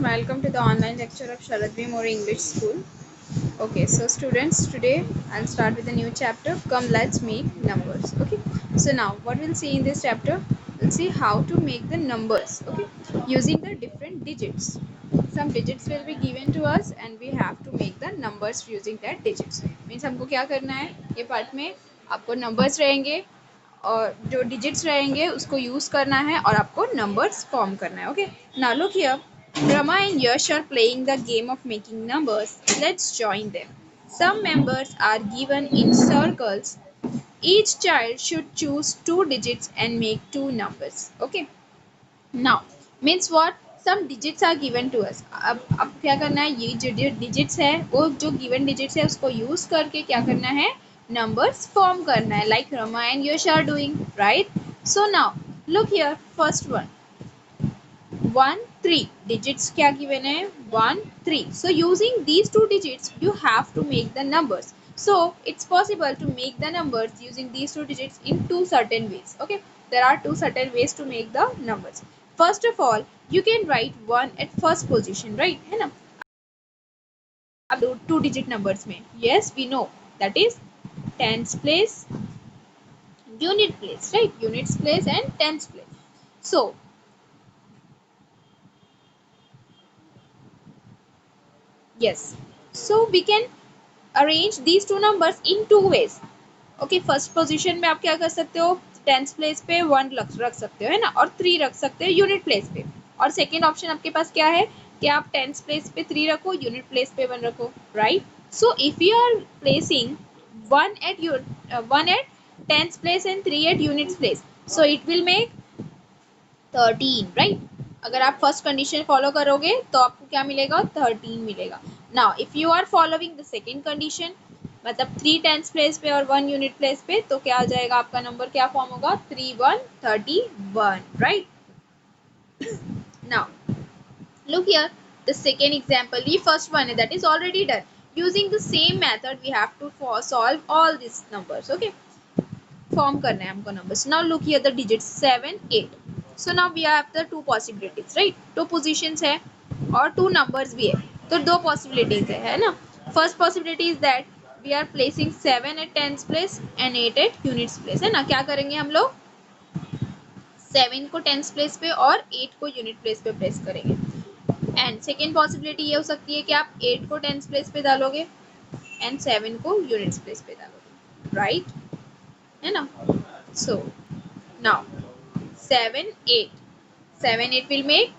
welcome to the online lecture of Sharad B. More English School. Okay, so students, today I'll start with a new chapter. Come, let's make numbers. Okay, so now what we'll see in this chapter, we'll see how to make the numbers. Okay, using the different digits. Some digits will be given to us and we have to make the numbers using that digits. Means हमको क्या करना है ये part में आपको numbers रहेंगे और जो डिजिट्स रहेंगे उसको यूज करना है और आपको नंबर्स फॉर्म करना है. Okay, now look here. Rama and Yash are playing the game of making numbers. Let's join them. Some members are given in circles. Each child should choose two digits and make two numbers. Okay, now means what? Some digits are given to us. अब क्या करना है, ये जो digits है वो जो given digits है उसको use करके क्या करना है, numbers form करना है, like Rama and Yash are doing, right? So now look here, first one 1 3 digits क्या given है 1 3. So using these two digits you have to make the numbers. So it's possible to make the numbers using these two digits in two certain ways. Okay, there are two certain ways to make the numbers. First of all, you can write 1 at first position, right? है ना, अब two digit numbers में, yes we know that is tens place, unit place, right? Units place and tens place. So yes, so we can arrange these two numbers in two ways. Okay, first position में आप क्या कर सकते हो, tens place पे 1 रख सकते हो, है ना, और 3 रख सकते हो यूनिट प्लेस पे. और सेकेंड ऑप्शन आपके पास क्या है कि आप टेंस प्लेस पे 3 रखो, यूनिट प्लेस पे 1 रखो, right? So if you are placing 1 at tens place and 3 at unit place, so it will make 13, right? अगर आप फर्स्ट कंडीशन फॉलो करोगे तो आपको क्या मिलेगा, 13 मिलेगा. Now if you are following the second condition, मतलब 3 टेंस प्लेस पे और 1 यूनिट प्लेस पे, तो क्या आ जाएगा, आपका नंबर क्या फॉर्म होगा, 3 1 31, right? Now look here, the second example, the first one that is already done. Using the same method we have to solve all these numbers. Okay, form करना है हमको numbers. Now look here the digits 7 8. So now we have the two possibilities, right? Two positions है और two numbers भी है, तो दो possibilities है ना. First possibility is that we are placing 7 at tens place and 8 at units place, है ना. क्या करेंगे हम लोग, 7 को टेंस प्लेस पे और 8 को यूनिट प्लेस पे प्लेस करेंगे. एंड सेकेंड पॉसिबिलिटी ये हो सकती है कि आप 8 को टेंस प्लेस पे डालोगे एंड 7 को यूनिट्स प्लेस पे डालोगे, राइट? है ना. So now 7 8, 7 8 will make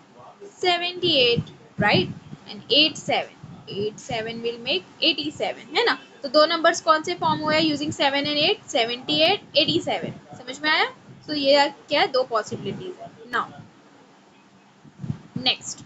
78, right? And 8 7 will make 87, है ना. तो दो नंबर्स कौन से फॉर्म हुए यूजिंग 7 एंड 8, 78 87. समझ में आया? तो ये क्या है, दो पॉसिबिलिटीज है. Now next,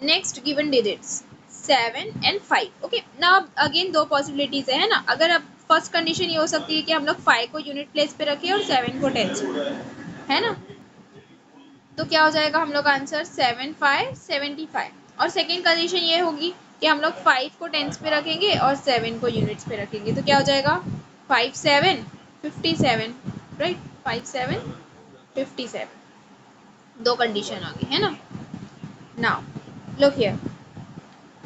next given digits 7 and 5. Okay, now again दो पॉसिबिलिटीज है ना. अगर अब फर्स्ट कंडीशन ये हो सकती है कि हम लोग 5 को यूनिट प्लेस पे रखें और 7 को टेंस, है ना. तो क्या हो जाएगा हम लोग आंसर 7 5 75. और सेकेंड कंडीशन ये होगी कि हम लोग 5 को टेंस पे रखेंगे और 7 को यूनिट्स पे रखेंगे, तो क्या हो जाएगा 5 7 57, राइट? 5 7 57, दो कंडीशन आ गई, है ना. Now look here,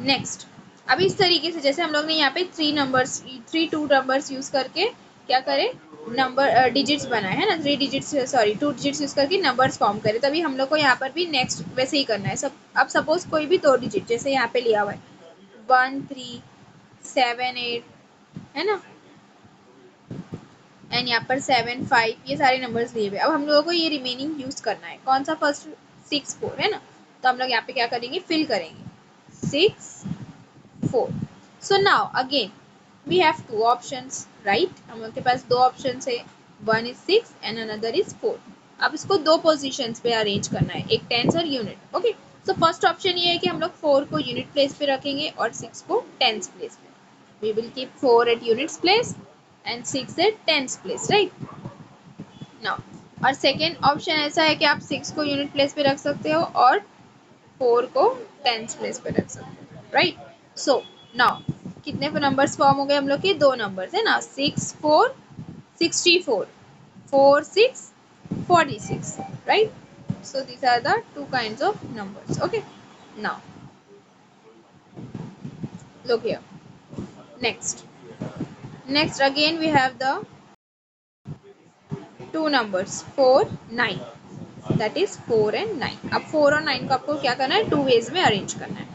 next. अब इस तरीके से जैसे हम लोग ने यहाँ पे टू नंबर्स यूज करके क्या करें, नंबर डिजिट्स बनाए, है ना. टू डिजिट्स यूज करके नंबर्स फॉर्म करें. तभी हम लोग को यहाँ पर भी नेक्स्ट वैसे ही करना है. सब अब सपोज कोई भी दो डिजिट जैसे यहाँ पे लिया हुआ है 1 3 7 8, है ना, एंड यहाँ पर 7 5, ये सारे नंबर्स लिए हुए. अब हम लोगों को ये रिमेनिंग यूज करना है. कौन सा, फर्स्ट 6 4, है ना. तो हम लोग यहाँ पे क्या करेंगे, फिल करेंगे 6 4. So now again we have two options, right? हम लोग के पास दो options है, one is 6 and another is 4. अब इसको दो positions पे arrange करना है, एक tens और unit. Okay, so first option ये है कि हम लोग 4 को unit place पे रखेंगे और 6 को tens place पे. We will keep 4 at units place and 6 at tens place, right? Now और second option ऐसा है कि आप 6 को unit place पे रख सकते हो और 4 को tens place पे रख सकते हो, right? So now कितने नंबर्स फॉर्म हो गए हम लोग के? 2 नंबर्स है ना, 6 4 64, 4 6 46, right? So these are the two kinds of numbers. Okay, now look here. Next again we have the two numbers 4 9, that is 4 and 9. अब 4 और 9 को आपको क्या करना है? 2 ways में अरेंज करना है.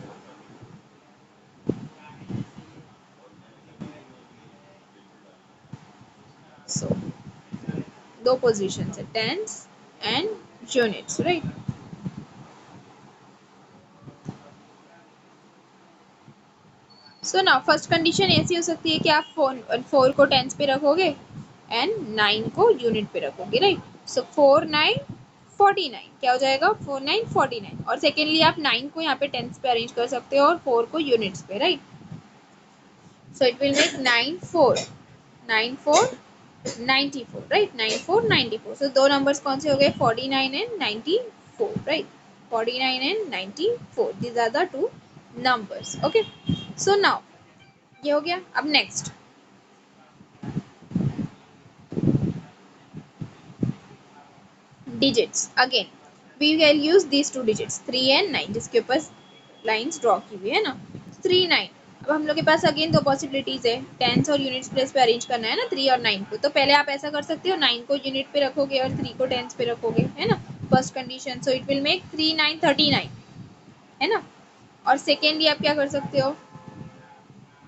So दो पोजीशंस है, tens and units, right? So now first condition ऐसी हो सकती है कि आप 4 को टेंस पे रखोगे एंड 9 को यूनिट पे रखोगे, राइट? सो 4 9 49, क्या हो जाएगा? 4 9 49. और सेकेंडली आप 9 को यहाँ पे टेंस पे अरेंज कर सकते हो और 4 को यूनिट्स पे, right? So it will make 9 4 9 4 94, right? 9 4 94. सो दो नंबर्स कौन से हो गए? 49 and 94, right? 49 and 94, these are the two numbers. Okay, so now ये हो गया. अब next digits. Again we will use these two digits 3 and 9, जिसके ऊपर लाइंस ड्रॉ की हुई है ना. 3 9. अब हम लोग के पास अगेन दो पॉसिबिलिटीज है, टेंस और यूनिट्स प्लेस पे अरेंज करना है ना 3 और 9 को. तो पहले आप ऐसा कर सकते हो, 9 को यूनिट पे रखोगे और 3 को टेंस पे रखोगे, है ना, first condition. So it will make 3 9 39, है ना. और सेकेंडली आप क्या कर सकते हो,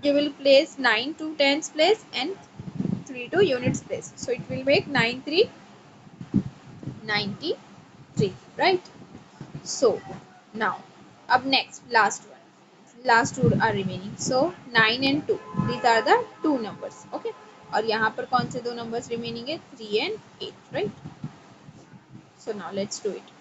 you will place 9 to tens place and 3 to units place. So it will make 9 3 93, right? So now up next last two are remaining. So 9 and 2, these are the two numbers. Okay, और यहाँ पर कौन से दो numbers remaining है? 3 and 8, right? So now let's do it.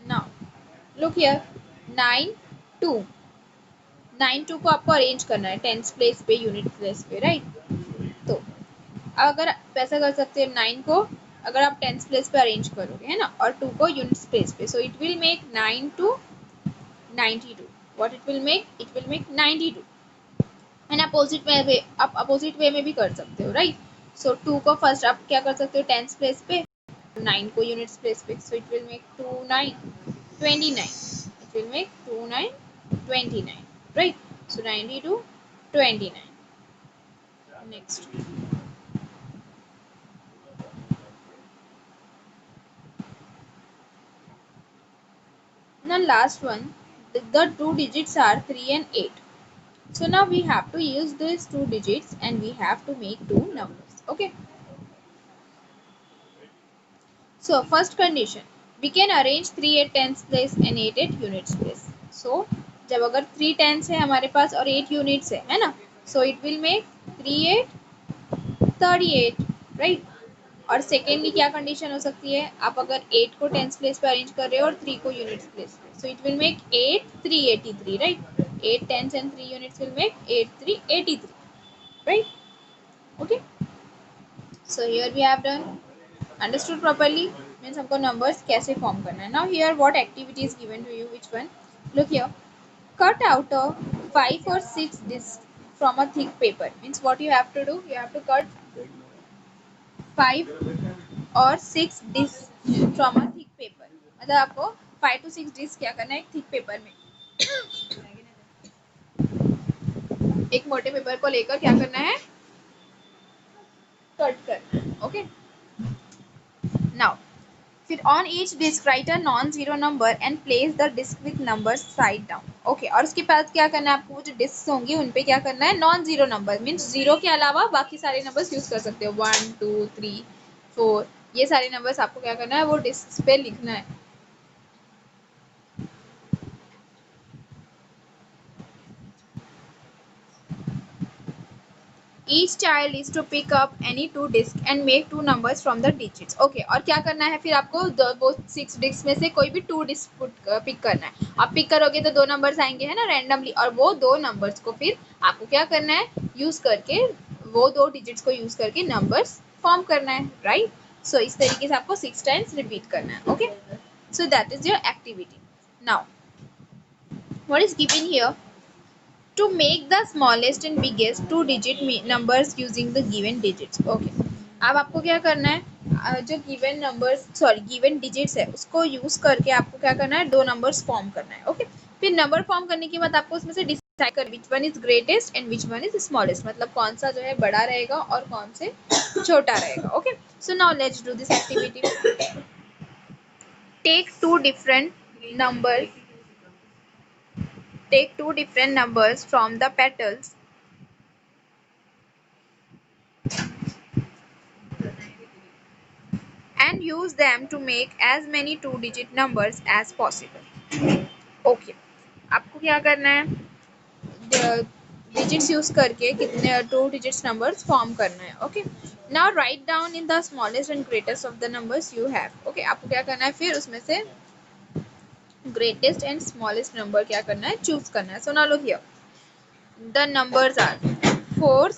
Now look here, 9 2, 9 2 को आपको arrange करना है टेंस प्लेस पे, यूनिट प्लेस पे, राइट? तो अगर आप ऐसा कर सकते हो, 9 को अगर आप टेंस प्लेस पे अरेंज करोगे, है ना, और 2 को यूनिट्स प्लेस पे, so it will make 9 to 92. What it will make? It will make 92. And opposite way में भी कर सकते हो, राइट? सो 2 को फर्स्ट आप क्या कर सकते हो? टेंस प्लेस पे, 9 को यूनिट्स प्लेस पे, so it will make 2 9 29. It will make 2 9 29, right? So 92 29. Next now last one, the two digits are 3 and 8. So now we have to use these two digits and we have to make two numbers. Okay, so first condition, we can arrange 3 at tens place and 8 at units place. So जब अगर 3 tens है हमारे पास और 8 units है ना, so it will make 3 8 38, right? और secondly क्या condition हो सकती है, आप अगर 8 को टेंस प्लेस पे अरेंज कर रहे हो और 3 को यूनिट्स प्लेस पे, so it will make 8 3 83, right? 8 tens and 3 units will make 8 3 83, right? Okay, so here we have done understood properly, means हमको numbers कैसे form करना है. Now here what activity is given to you, which one? Look here, cut out a 5 or 6 discs from a thick paper. Means what you have to do, you have to cut 5 और 6 disc from a thick paper. मतलब आपको 5 to 6 disc क्या करना है, एक thick paper में, एक मोटे पेपर को लेकर क्या करना है, कट करना है. ओके, नाउ फिर on each disc write a non zero number and place the disc with number side down. Okay, और उसके बाद क्या करना है आपको, जो डिस्क होंगी उन पे क्या करना है, non zero number, means zero के अलावा बाकी सारे नंबर्स यूज कर सकते हो, 1 2 3 4, ये सारे नंबर्स आपको क्या करना है, वो डिस्क पे लिखना है. Each child is to pick up any two discs and make two numbers from the digits. Okay, और क्या करना है फिर आपको, वो 6 डिस्क में से कोई भी 2 डिस्क पिक करना है. आप पिक करोगे तो 2 नंबर्स आएंगे, है ना, रैंडमली, और वो 2 नंबर्स को फिर आपको क्या करना है, यूज करके वो 2 डिजिट्स को यूज करके नंबर्स फॉर्म करना है, राइट? सो इस तरीके से आपको 6 टाइम्स रिपीट करना है. Okay, so that is your activity. Now what is given here? To make the smallest and biggest two digit numbers using the given digits. Okay, अब आपको क्या करना है, जो गिवन नंबर्स गिवन डिजिट्स है उसको यूज करके आपको क्या करना है, दो नंबर्स फॉर्म करना है. ओके, फिर नंबर फॉर्म करने के बाद आपको उसमें से डिसाइड कर विच one is greatest and which one is smallest, मतलब कौन सा जो है बड़ा रहेगा और कौन से छोटा रहेगा. Okay, so now let's do this activity. Take two different numbers take two different numbers from the petals and use them to make as many two digit numbers as possible. Okay, आपको क्या करना है, digits use करके कितने two digits numbers form करना है. Okay, now write down in the smallest and greatest of the numbers you have. Okay, आपको क्या करना है, फिर उसमें से ग्रेटेस्ट एंड स्मॉलेस्ट नंबर क्या करना है, चूज करना है. So now look here, the numbers are 4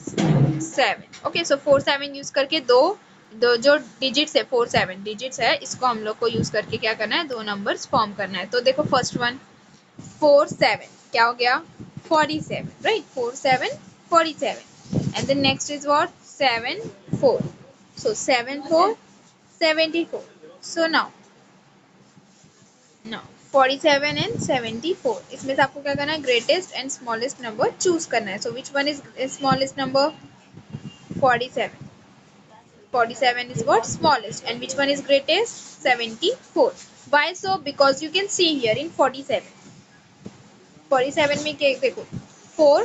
7. Okay, so 4 7 use करके दो दो जो डिजिट्स है 4 7 डिजिट्स है, इसको हम लोग को यूज करके क्या करना है, दो नंबर्स फॉर्म करना है. तो देखो फर्स्ट वन 4 7 क्या हो गया, 47, right. 4 7 47 and the next is what 7 4. So 7 4 74. So now 47 and 74, इसमें से आपको क्या करना है, greatest and smallest number choose करना है. So which one is smallest number, 47. 47 is what, smallest, and which one is greatest, 74. Why so? Because you can see here in 47 में क्या देखो 4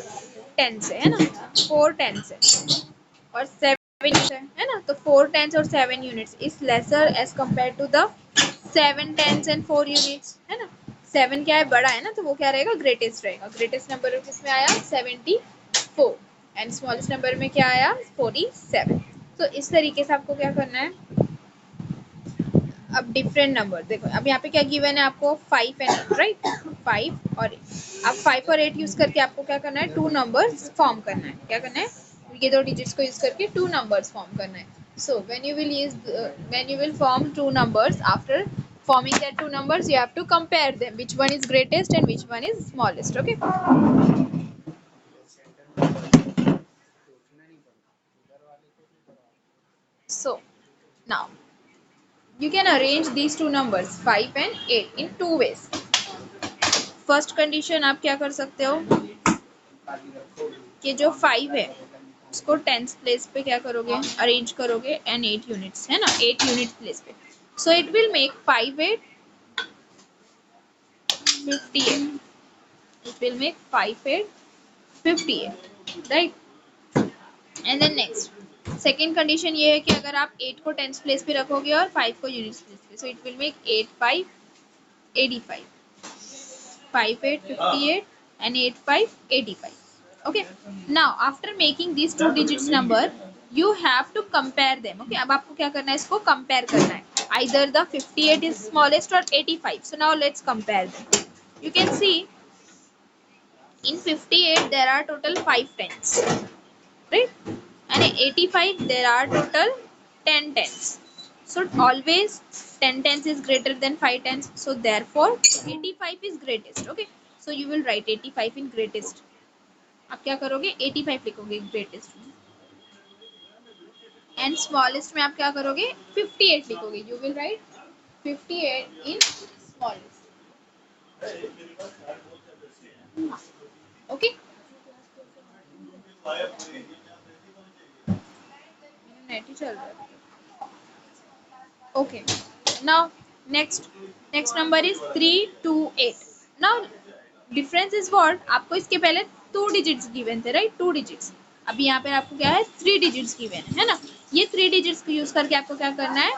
10 है ना, 4 10 और 7 है ना, तो 4 10 और 7 units is lesser as compare to the 7 10 and 4 units, है ना. 7 क्या है, बड़ा है ना, तो वो क्या रहेगा, ग्रेटेस्ट रहेगा. ग्रेटेस्ट नंबर किसमें आया, 74 एंड स्मॉलेस्ट नंबर में क्या आया, 47. तो इस तरीके से आपको क्या करना है, अब डिफरेंट नंबर देखो, अब यहाँ पे क्या गिवन है आपको, 5 एंड 8, राइट. 5 और 8, अब 5 और 8 यूज करके आपको क्या करना है, टू नंबर्स फॉर्म करना है. क्या करना है, ये दो डिजिट्स को यूज करके टू नंबर्स फॉर्म करना है. So when you will form two numbers, after forming that two numbers you have to compare them, which one is greatest and which one is smallest. Okay, so now you can arrange these two numbers 5 and 8 in two ways. First condition आप क्या कर सकते हो कि जो 5 है उसको 10th place पे क्या करोगे, अरेंज करोगे एंड 8 यूनिट्स है ना, 8 यूनिट प्लेस पे. So it will make 5 8 58. It will make 5 8 58, right. And then next second condition ये है कि अगर आप 8 को 10th प्लेस पे रखोगे और 5 को यूनिट्स प्लेस पे, so it will make 8 5 85. 5 8 58 and 8 5 85. Okay, now after making these two digits number you have to compare them. Okay, अब आपको क्या करना है, इसको compare करना है, either the 58 is smallest or 85. So now let's compare them. You can see in 58 there are total 5 tens, right, and in 85 there are total 10 tens. So always 10 tens is greater than 5 tens, so therefore 85 is greatest. Okay, so you will write 85 in greatest. आप क्या करोगे, 85 लिखोगे greatest में, and smallest में आप क्या करोगे, 58 लिखोगे. You will write 58 in smallest. Okay, net ही चल रहा है. Okay, now next number is 328. Now difference is what, आपको इसके पहले 2 डिजिट्स गिवन थे, राइट, 2 डिजिट्स. अभी यहाँ पे आपको क्या है, 3 डिजिट्स गिवन है ना. ये 3 डिजिट्स को यूज करके आपको क्या करना है,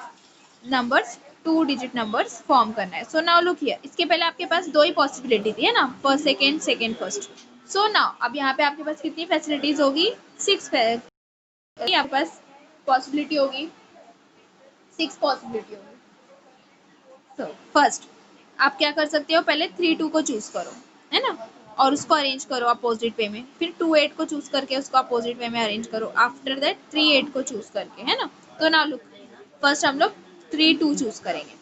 नंबर्स 2 डिजिट नंबर्स फॉर्म करना है. सो नाउ लुक हियर, इसके पहले आपके पास दो ही पॉसिबिलिटी थी, है ना, first second second first. So now अब यहाँ पे आपके पास कितनी फैसिलिटीज होगी, 6 आपके पास पॉसिबिलिटी होगी, 6 पॉसिबिलिटी होगी. सो फर्स्ट आप क्या कर सकते हो, पहले 3 2 को चूज करो, है ना, और उसको अरेंज करो अपोजिट वे में. फिर 2 8 को चूज करके उसको अपोजिट वे में अरेंज करो. आफ्टर दैट 3 8 को चूज करके, है ना. तो नाउ लुक, फर्स्ट हम लोग 3 2 चूज करेंगे.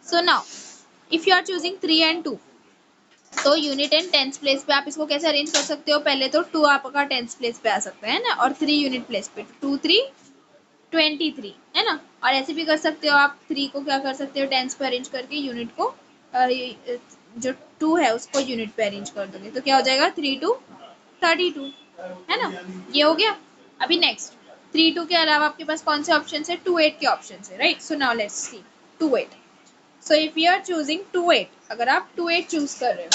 So now if you are choosing 3 and 2, तो यूनिट एंड टेंस प्लेस पे आप इसको कैसे अरेंज कर सकते हो? पहले तो 2 आपका टेंस प्लेस पे आ सकता है ना, और 3 यूनिट प्लेस पे. 2 3 23 है ना. और ऐसे भी कर सकते हो आप, 3 को क्या कर सकते हो टेंस पे अरेंज करके यूनिट को जो 2 है उसको यूनिट पे अरेंज कर दोगे, तो क्या हो जाएगा 3 2 32 है ना. ये हो गया. अभी नेक्स्ट 3 2 के अलावा आपके पास कौन से ऑप्शन है? 2 8 के ऑप्शन है, right. So now let's see 2 8. So if you are choosing 2 8, अगर आप 2 8 चूज कर रहे हो,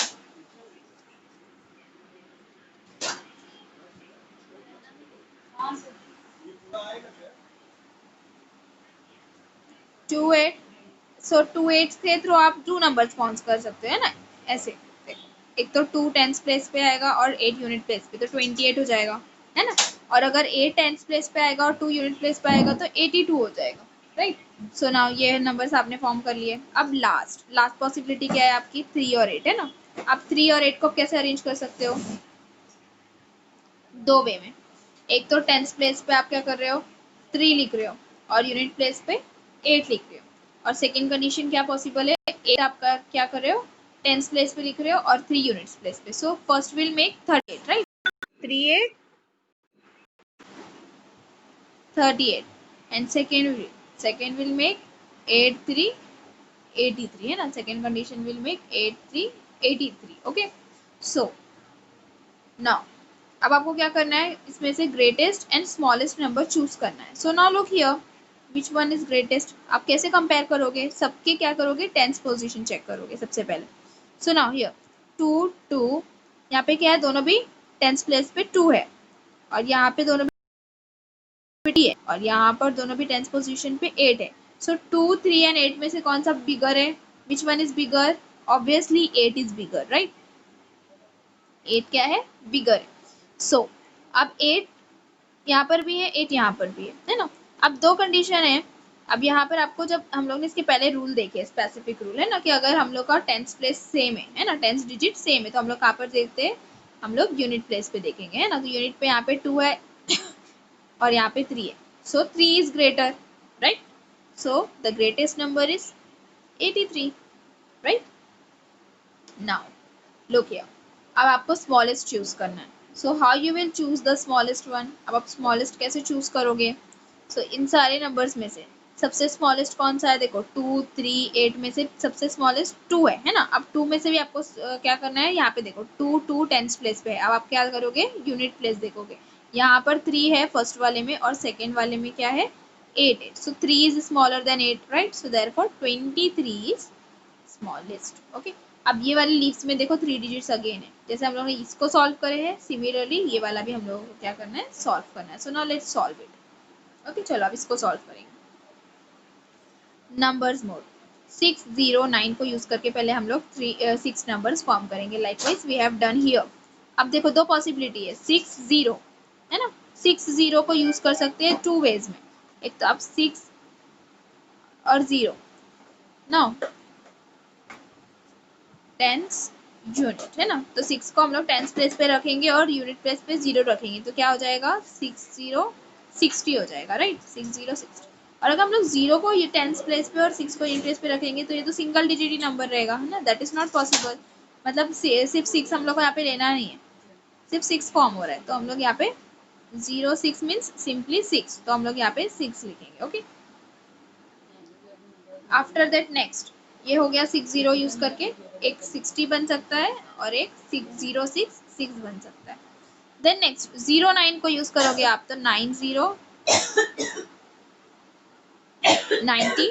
2 8, सो 2 8 के थ्रू आप 2 नंबर्स काउंट कर सकते हो, है ना. ऐसे देखो, एक तो 2 टेंस प्लेस पे आएगा और 8 यूनिट प्लेस पे, तो 28 हो जाएगा, है ना. और अगर 8 टेंस प्लेस पे आएगा और 2 यूनिट प्लेस पे आएगा तो 82 हो जाएगा, राइट. सो नाउ ये नंबर्स आपने फॉर्म कर लिए. अब लास्ट लास्ट पॉसिबिलिटी क्या है आपकी? 3 और 8 है ना. आप 3 और 8 को कैसे अरेंज कर सकते हो? दो वे में. एक तो टेंस प्लेस पे आप क्या कर रहे हो? 3 लिख रहे हो और यूनिट प्लेस पे 8 लिख रहे हो. और सेकेंड कंडीशन क्या पॉसिबल है? 8 आपका क्या कर रहे हो? टेंस प्लेस पे लिख रहे हो और 3 यूनिट्स प्लेस पे. So first will make 38, right. 3 8 38 and second will make 8 3 83 है ना. Second condition will make 8 3 83. Okay. So now अब आपको क्या करना है? इसमें से greatest and smallest number choose करना है. So now look here, which one is greatest? आप कैसे कंपेयर करोगे? सबके क्या करोगे? टेंस पोजीशन चेक करोगे सबसे पहले. सो नाउ हियर 2 2, यहाँ पे क्या है? दोनों भी टेंस प्लेस पे 2 है, और यहाँ पे दोनों भी 3 है, और यहाँ पर दोनों भी टेंस पोजीशन पे 8 है. सो 2 3 एंड 8 में से कौन सा बिगर है? विच one is bigger? Obviously 8 is bigger, right. 8 क्या है? बिगर है. सो अब 8 यहाँ पर भी है, 8 यहाँ पर भी है ना. अब दो कंडीशन है. अब यहाँ पर आपको, जब हम लोग ने इसके पहले रूल देखे, स्पेसिफिक रूल है ना, कि अगर हम लोग का टेंस प्लेस सेम है ना, टेंस डिजिट सेम है, तो हम लोग कहाँ पर देखते हैं? हम लोग यूनिट प्लेस पे देखेंगे, है ना. तो यूनिट पे यहाँ पे 2 है और यहाँ पे 3 है. सो 3 is greater, right. So the greatest number is 83, right. Now look here, अब आपको स्मॉलेस्ट चूज करना है. So how you will choose the smallest one? अब आप स्मॉलेस्ट कैसे चूज करोगे? सो इन सारे नंबर्स में से सबसे स्मॉलेस्ट कौन सा है? देखो 2 3 8 में से सबसे स्मॉलेस्ट 2 है ना. अब 2 में से भी आपको क्या करना है? यहाँ पे देखो 2 2 टेंस प्लेस पे है. अब आप क्या करोगे? यूनिट प्लेस देखोगे. यहाँ पर 3 है फर्स्ट वाले में, और सेकेंड वाले में क्या है? 8 है. सो 3 is smaller than 8, right. So therefore 23 is smallest. Okay. अब ये वाली लीव्स में देखो 3 डिजिट्स अगेन है. जैसे हम लोग ने इसको सॉल्व करे हैं, सिमिलरली ये वाला भी हम लोगों को क्या करना है? सॉल्व करना है. So now let's solve it. Okay, चलो अब इसको सॉल्व करेंगे. नंबर्स मोड 6 0 9 को यूज करके पहले हम लोग 6 नंबर्स फॉर्म करेंगे. Likewise we have done here. अब देखो दो पॉसिबिलिटी है. 6 0 है ना. 6 0 को यूज कर सकते हैं 2 वेज में. एक तो आप 6 और 0 ना टेंस यूनिट है ना, तो 6 को हम लोग टेंस प्लेस पे रखेंगे और यूनिट प्लेस पे 0 रखेंगे, तो क्या हो जाएगा? 6 0 60 हो जाएगा, राइट. 6 0 60. और अगर हम लोग 0 को ये टेंस प्लेस पे और 6 को यूनिट प्लेस पे रखेंगे तो ये तो सिंगल डिजिट ही नंबर रहेगा, है ना. That is not possible. मतलब सिर्फ 6 हम लोग को यहाँ पे लेना नहीं है, सिर्फ 6 फॉर्म हो रहा है, तो हम लोग यहाँ पे 0 6 मीन्स सिंपली 6, तो हम लोग यहाँ पे 6 लिखेंगे. ओके. आफ्टर दैट नेक्स्ट ये हो गया 6 0 यूज करके. एक 60 बन सकता है और एक 6 0 6 6 बन सकता है. देन नेक्स्ट 0 9 को यूज करोगे आप, तो 9 0 90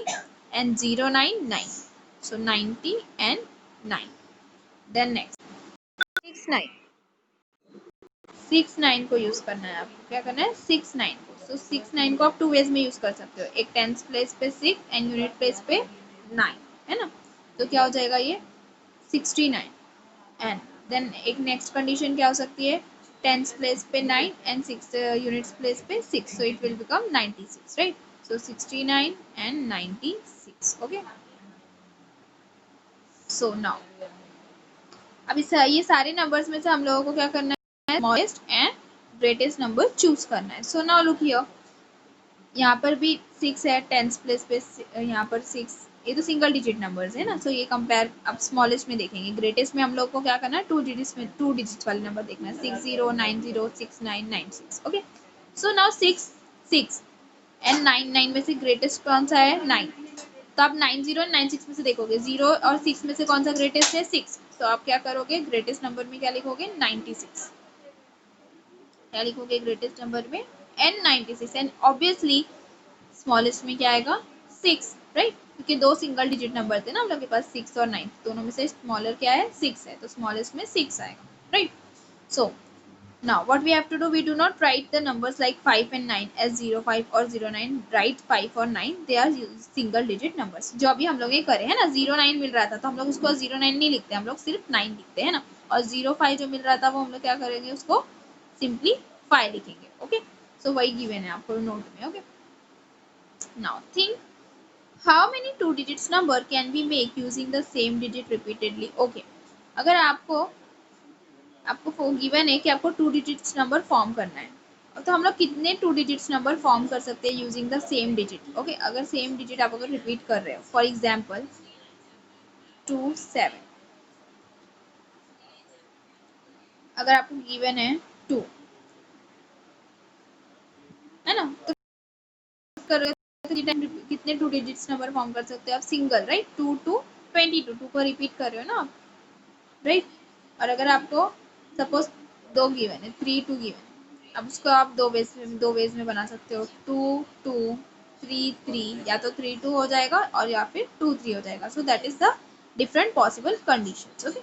and 0 9 9, so 90 and 9. Then next 6 9 6 9 को यूज करना है आपको. क्या करना है? 6 9 को. सो 6 9 को आप 2 वेज में यूज कर सकते हो. एक टेंस प्लेस पे 6 एंड यूनिट प्लेस पे 9, है ना. तो क्या हो जाएगा? ये 69. एंड देन एक नेक्स्ट कंडीशन क्या हो सकती है? टेंस प्लेस पे 9 एंड 6 यूनिट्स प्लेस पे 6, सो it will become 96, right. So 69 and 96. Okay. So now अब इस ये सारे नंबर्स में से हम लोगों को क्या करना है? Smallest and greatest number choose करना है. सो नाउ लुक हियर, यहाँ पर भी 6 है, टेंस प्लेस पे यहाँ पर 6, ये तो सिंगल डिजिट नंबर्स है ना, सो ये कंपेयर अब स्मॉलेस्ट में देखेंगे। ग्रेटेस्ट में हम लोग को क्या करना है, 2 डिजिट्स वाले नंबर देखना है, 60906996। ओके, सो नाउ 6 एंड 9 में से ग्रेटेस्ट कौन सा है, 9। तो आप 90 और 96 में से देखोगे, 0 और 6 में से कौन सा ग्रेटेस्ट है, 6। तो आप क्या करोगे, ग्रेटेस्ट नंबर में क्या लिखोगे, 96। क्या लिखोगे ग्रेटेस्ट नंबर में, n96। एंड ऑब्वियसली स्मॉलेस्ट में क्या आएगा, 6, राइट, क्योंकि दो सिंगल डिजिट नंबर थे ना हम लोग के पास, 6 और 9, दोनों में से स्मॉलर क्या है, 6 है, तो स्मॉलेस्ट में 6 आएगा, right. So now what we have to do, we do not write the numbers like 5 and 9 as 05 or 09, write 5 और 9, they are single digit numbers। जो अभी हम लोग ये करे हैं ना, 09 मिल रहा था तो हम लोग उसको 09 नहीं लिखते, हम लोग सिर्फ 9 लिखते हैं ना, और 05 जो मिल रहा था वो हम लोग क्या करेंगे, उसको सिंपली 5 लिखेंगे। ओके, सो वही गिवन है आपको नोट में। Okay, now think how many two digits number can we make using the same digit repeatedly। okay, अगर आपको आपको गिवन है कि आपको 2 डिजिट्स नंबर फॉर्म करना है, तो हम लोग कितने 2 डिजिट्स नंबर फॉर्म कर सकते हैं using the same digit. Okay, अगर सेम डिजिट आप अगर रिपीट कर रहे हो, फॉर एग्जांपल 27, अगर आपको गिवन है 2, है ना, तो करोगे तो कितने 2 डिजिट्स नंबर फॉर्म कर सकते हो आप, सिंगल, राइट, 2 टू 22, 2 को रिपीट कर रहे हो ना आप, राइट। और अगर आपको सपोज 2 गिवन है, 3 2 गिवन है, अब उसको आप दो वेज में बना सकते हो, 2 2 3 3, या तो 3 2 हो जाएगा और या फिर 2 3 हो जाएगा। So that is the different possible conditions. Okay,